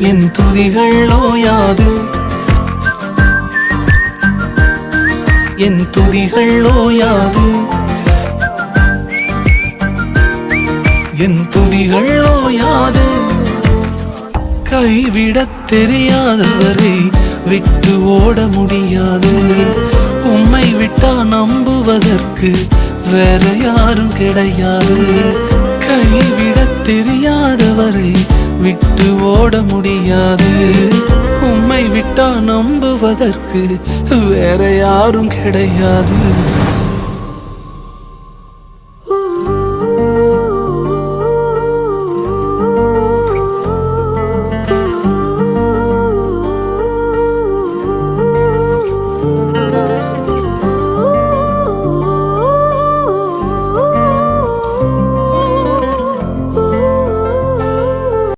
என் துதிகள் ஓயாது, என் துதிகள் ஓயாது, என் துதிகள் ஓயாது. கைவிடத் தெரியாதவரை விட்டு ஓட முடியாது. உம்மை விட்டா நம்புவதற்கு வேற யாரும் கிடையாது. கைவிடத் தெரியாதவரை விட்டு ஓட முடியாது. உம்மை விட்டா நம்புவதற்கு வேற யாரும் கிடையாது.